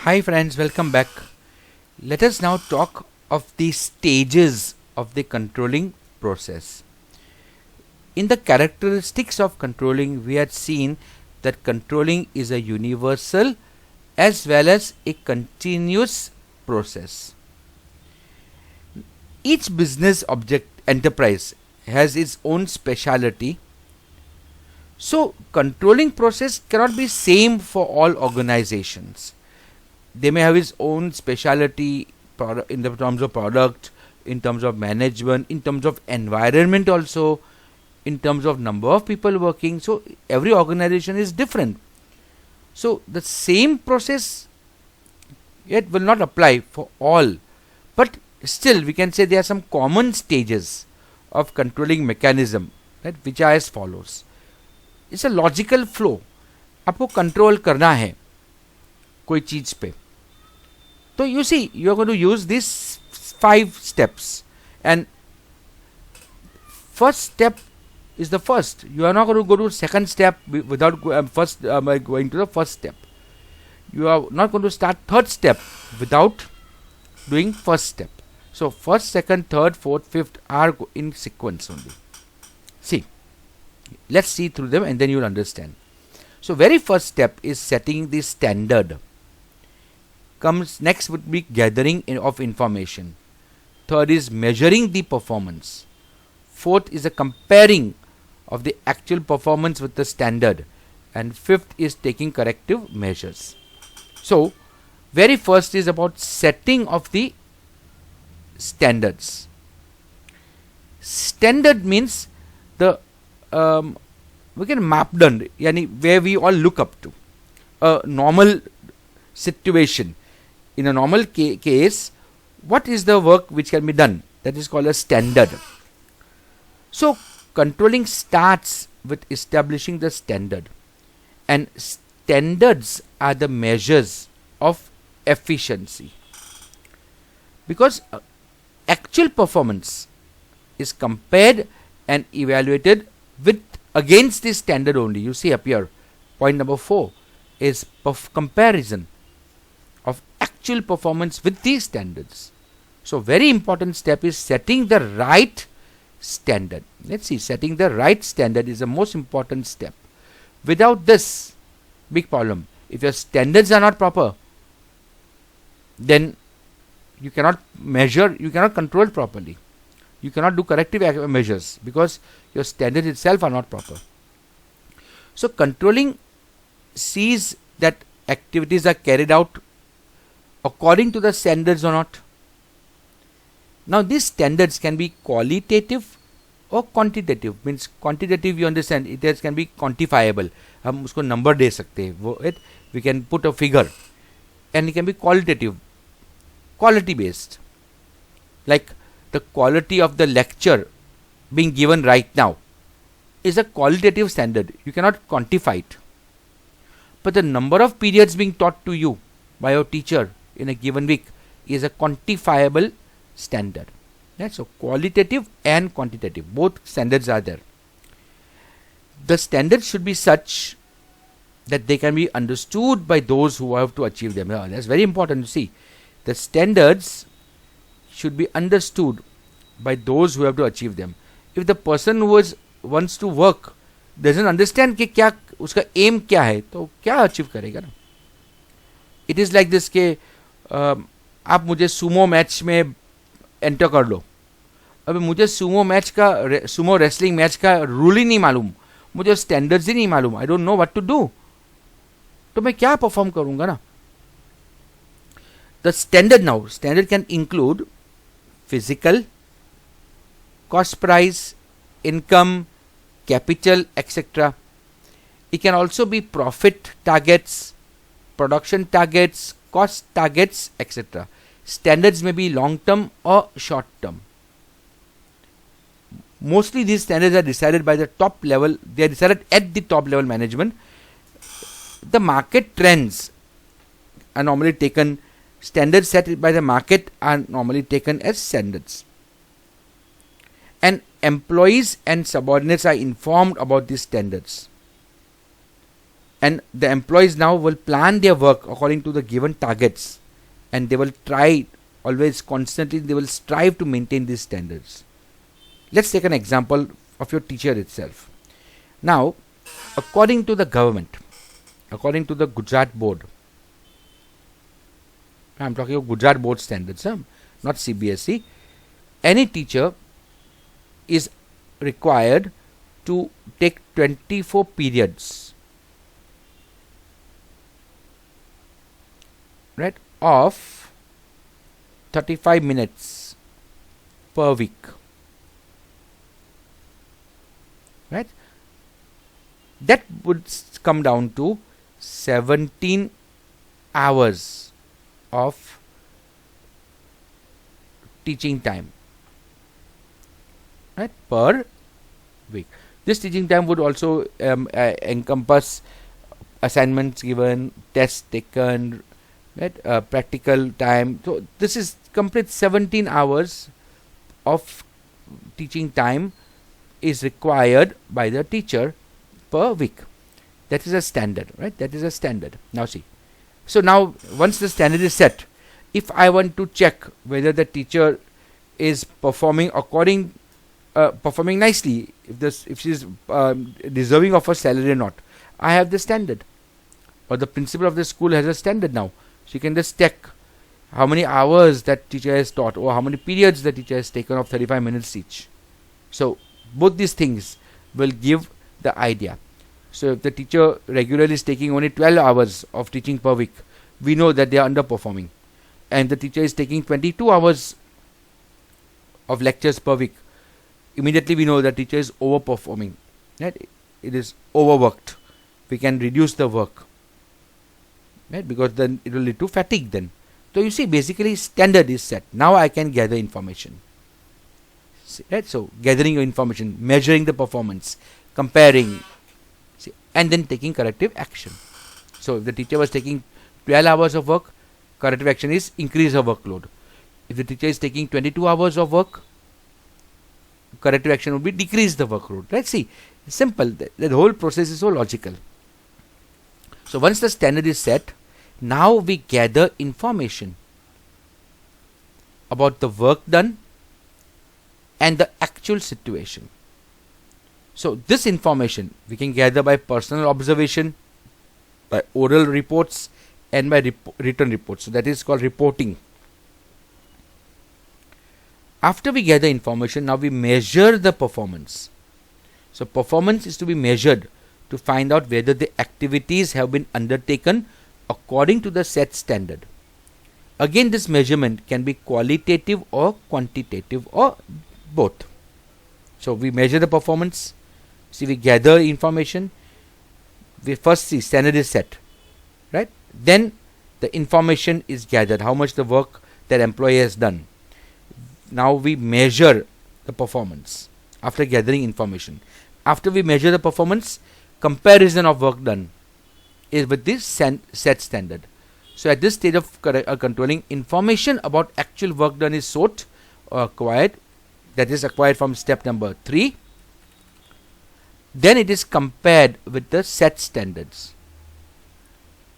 Hi friends, welcome back. Let us now talk of the stages of the controlling process. In the characteristics of controlling, we had seen that controlling is a universal as well as a continuous process. Each business object enterprise has its own speciality. So controlling process cannot be same for all organizations. They may have its own speciality in the terms of product, in terms of management, in terms of environment also, in terms of number of people working. So every organization is different. So the same process yet will not apply for all. But still we can say there are some common stages of controlling mechanism, right, which are as follows. It's a logical flow. आपको control करना है कोई चीज पे. So you see, you are going to use these 5 steps, and first step is the first. You are not going to go to second step without going to the first step. You are not going to start third step without doing first step. So first, second, third, fourth, fifth are in sequence only. See, let's see through them and then you will understand. So very first step is setting the standard. Comes next would be gathering of information. Third is measuring the performance. Fourth is a comparing of the actual performance with the standard. And fifth is taking corrective measures. So very first is about setting of the standards. Standard means the we can mapdand, yani where we all look up to. A normal situation. In a normal case, what is the work which can be done? That is called a standard. So controlling starts with establishing the standard. And standards are the measures of efficiency. Because actual performance is compared and evaluated with against this standard only. You see up here, point number 4 is comparison of actual performance with these standards. So very important step is setting the right standard. Let's see, setting the right standard is the most important step. Without this, big problem. If your standards are not proper, then you cannot measure, you cannot control properly. You cannot do corrective measures because your standards itself are not proper. So controlling sees that activities are carried out according to the standards or not. Now these standards can be qualitative or quantitative. Means quantitative, you understand, it can be quantifiable. हम उसको number दे सकते हैं. We can put a figure. And it can be qualitative, quality based. Like the quality of the lecture being given right now is a qualitative standard. You cannot quantify it. But the number of periods being taught to you by your teacher in a given week is a quantifiable standard. So qualitative and quantitative, both standards are there. The standards should be such that they can be understood by those who have to achieve them. That's very important to see. The standards should be understood by those who have to achieve them. If the person who wants to work doesn't understand कि क्या उसका aim क्या है, तो क्या achieve करेगा ना? It is like this कि आप मुझे सुमो मैच में एंटर कर लो. अभी मुझे सुमो रेसलिंग मैच का रूल ही नहीं मालूम, मुझे स्टैंडर्ड्स ही नहीं मालूम. I don't know what to do. तो मैं क्या परफॉर्म करूंगा ना? The standard can include physical, cost price, income, capital, etc. It can also be profit targets, production targets, cost targets, etc. Standards may be long term or short term. Mostly these standards are decided by the top level. They are decided at the top level management. The market trends are normally taken. Standards set by the market are normally taken as standards. And employees and subordinates are informed about these standards. And the employees now will plan their work according to the given targets, and they will try always constantly, they will strive to maintain these standards. Let's take an example of your teacher itself. Now, according to the government, according to the Gujarat board, I'm talking of Gujarat board standards, not CBSE, any teacher is required to take 24 periods, right, of 35 minutes per week, right? That would come down to 17 hours of teaching time, right, per week. This teaching time would also encompass assignments given, tests taken, right, practical time. So this is complete 17 hours of teaching time is required by the teacher per week. That is a standard, right? That is a standard. Now see. So now once the standard is set, if I want to check whether the teacher is performing performing nicely, if she is deserving of a salary or not, I have the standard, or the principal of the school has a standard now. She can just check how many hours that teacher has taught, or how many periods the teacher has taken of 35 minutes each. So both these things will give the idea. So if the teacher regularly is taking only 12 hours of teaching per week, we know that they are underperforming. And the teacher is taking 22 hours of lectures per week, immediately we know that teacher is overperforming, right? It is overworked. We can reduce the work, right? Because then it will lead to fatigue then. So you see, basically standard is set. Now I can gather information, right? So gathering your information, measuring the performance, comparing, see, and then taking corrective action. So if the teacher was taking 12 hours of work, corrective action is increase her workload. If the teacher is taking 22 hours of work, corrective action would be decrease the workload. Right? See, simple. The whole process is so logical. So once the standard is set, now we gather information about the work done and the actual situation. So this information we can gather by personal observation, by oral reports, and by written reports. So that is called reporting. After we gather information, now we measure the performance. So performance is to be measured to find out whether the activities have been undertaken according to the set standard. Again, this measurement can be qualitative or quantitative or both. So we measure the performance. See, we gather information. We first see standard is set, right? Then the information is gathered, how much the work that employee has done. Now we measure the performance after gathering information. After we measure the performance, comparison of work done is with this set standard. So at this stage of controlling, information about actual work done is sought or acquired. That is acquired from step number 3. Then it is compared with the set standards.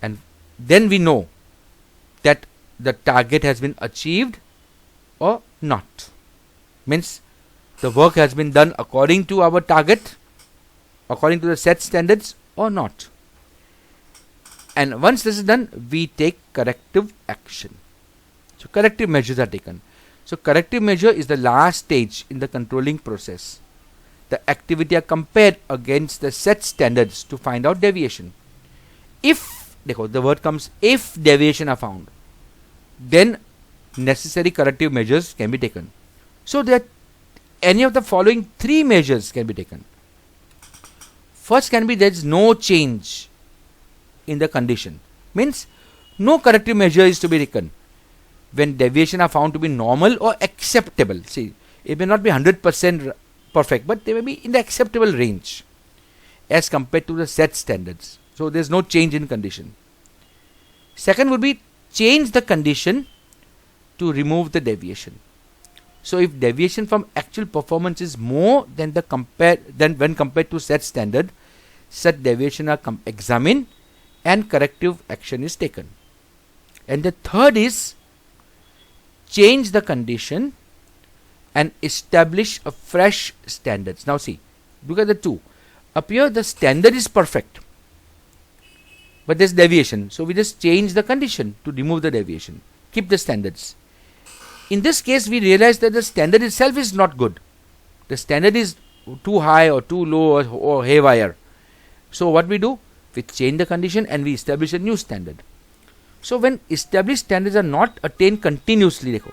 And then we know that the target has been achieved or not. Means the work has been done according to our target, according to the set standards or not. And once this is done, we take corrective action. So corrective measures are taken. So corrective measure is the last stage in the controlling process. The activity are compared against the set standards to find out deviation. If, the word comes, if deviation are found, then necessary corrective measures can be taken. So that any of the following 3 measures can be taken. First can be there is no change in the condition. Means no corrective measure is to be taken when deviation are found to be normal or acceptable. See, it may not be 100% perfect, but they may be in the acceptable range as compared to the set standards. So there is no change in condition. Second would be change the condition to remove the deviation. So if deviation from actual performance is more than when compared to set standard, such deviation are examined and corrective action is taken. And the third is change the condition and establish a fresh standards. Now see, look at the two. Up here the standard is perfect, but there's deviation, so we just change the condition to remove the deviation, keep the standards. In this case we realize that the standard itself is not good. The standard is too high or too low or haywire. So what we do, we change the condition and we establish a new standard. So when established standards are not attained continuously, देखो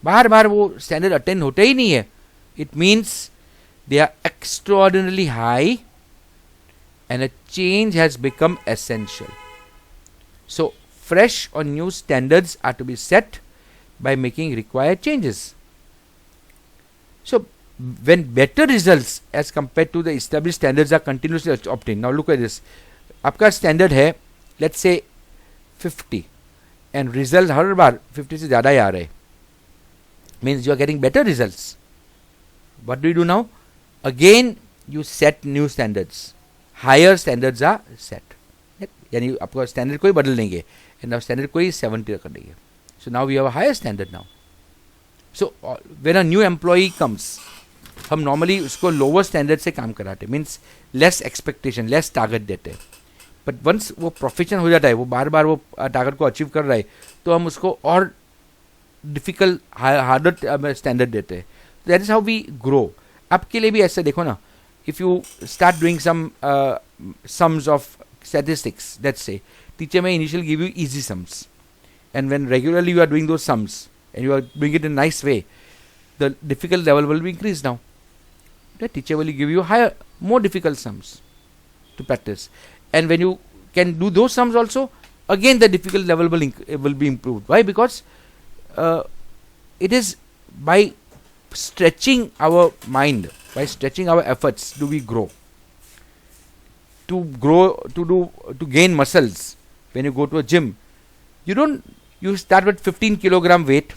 बार बार वो standard attain होते ही नहीं है, it means they are extraordinarily high and a change has become essential. So fresh or new standards are to be set by making required changes. So when better results as compared to the established standards are continuously obtained. Now look at this. आपका standard है let's say 50 and result हर बार 50 से ज़्यादा ही आ रहे, means you are getting better results. What do you do now? Again you set new standards. Higher standards are set. यानी आपका standard कोई बदल देंगे and now standard कोई 70 कर देंगे. So now we have a higher standard now. So when a new employee comes, हम normally उसको lower standard से काम कराते, means less expectation, less target देते. But once वो profession हो जाता है, वो बार बार वो target को achieve कर रहा है, तो हम उसको और difficult, harder standard देते हैं. That is how we grow. आपके लिए भी ऐसा देखो ना, if you start doing some sums of statistics, let's say, teacher may initially give you easy sums, and when regularly you are doing those sums and you are doing it in a nice way, the difficult level will be increased now. The teacher will give you higher, more difficult sums to practice, and when you can do those sums also, again the difficult level will be improved. Why? Because it is by stretching our mind, by stretching our efforts, do we grow. To gain muscles, when you go to a gym, you start with 15 kilogram weight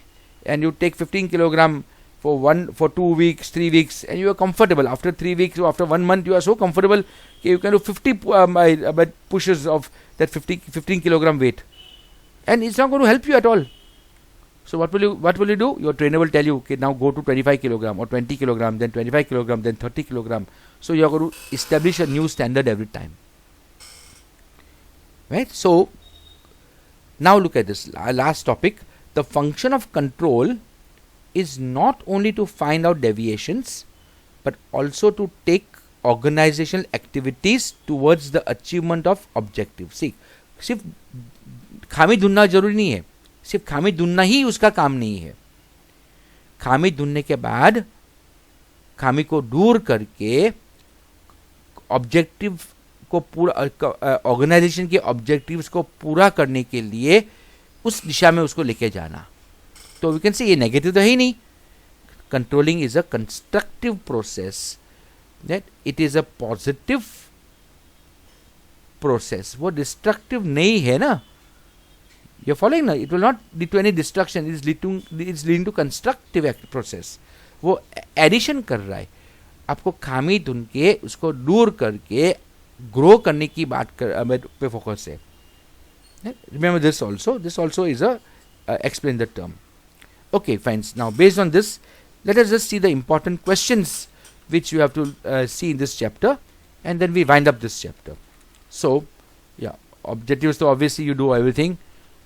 and you take 15 kilogram for 2 weeks, 3 weeks, and you are comfortable. After 3 weeks or after 1 month, you are so comfortable you can do 50 pushes of that 15 kilogram weight, and it's not going to help you at all. So what will you do? Your trainer will tell you, okay, now go to 25 kilogram or 20 kilogram, then 25 kilogram, then 30 kilogram. So you are going to establish a new standard every time, right? So now look at this last topic. The function of control is not only to find out deviations, but also to take organizational activities towards the achievement of objectives. See, सिर्फ खामी ढूंढना जरूरी नहीं है, सिर्फ खामी ढूंढना ही उसका काम नहीं है. खामी ढूंढने के बाद खामी को दूर करके ऑब्जेक्टिव को पूरा, ऑर्गेनाइजेशन के ऑब्जेक्टिव्स को पूरा करने के लिए उस दिशा में उसको लेके जाना. तो वी कैन से ये नेगेटिव तो है ही नहीं. Controlling is a constructive process, that it is a positive process. वो डिस्ट्रक्टिव नहीं है ना. You're following now? It will not lead to any destruction. It's leading to constructive process. वो addition कर रहा है. आपको खामी ढूंढ के उसको दूर करके ग्रो करने की बात पे फोकस है. Remember this also. This also is a explain the term. Okay, fine. Now based on this, let us just see the important questions which you have to see in this chapter, and then we wind up this chapter. So, yeah, objectives. So obviously you do everything.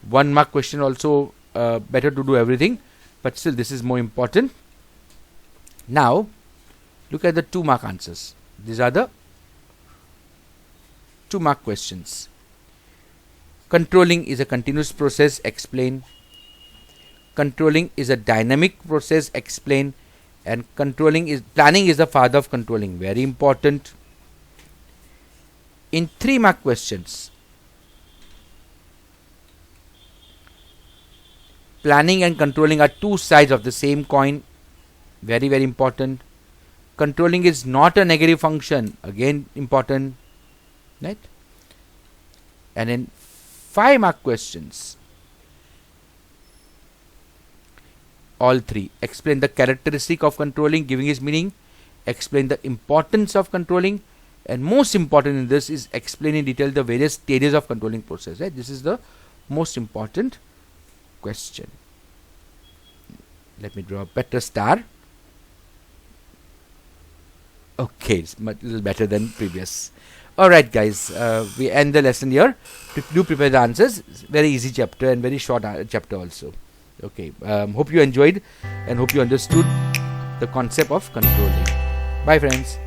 1 mark question also, better to do everything, but still this is more important. Now look at the 2 mark answers. These are the 2 mark questions. Controlling is a continuous process, explain. Controlling is a dynamic process, explain. And planning is the father of controlling, very important. In 3 mark questions, planning and controlling are 2 sides of the same coin, very very important. Controlling is not a negative function, again important, right? And in 5 mark questions, all 3, explain the characteristic of controlling, giving its meaning, explain the importance of controlling, and most important in this is explain in detail the various stages of controlling process, right? This is the most important question. Let me draw a better star. Okay, it's much little better than previous. Alright guys, we end the lesson here. Do prepare the answers. It's very easy chapter and very short chapter also. Okay, hope you enjoyed and hope you understood the concept of controlling. Bye friends.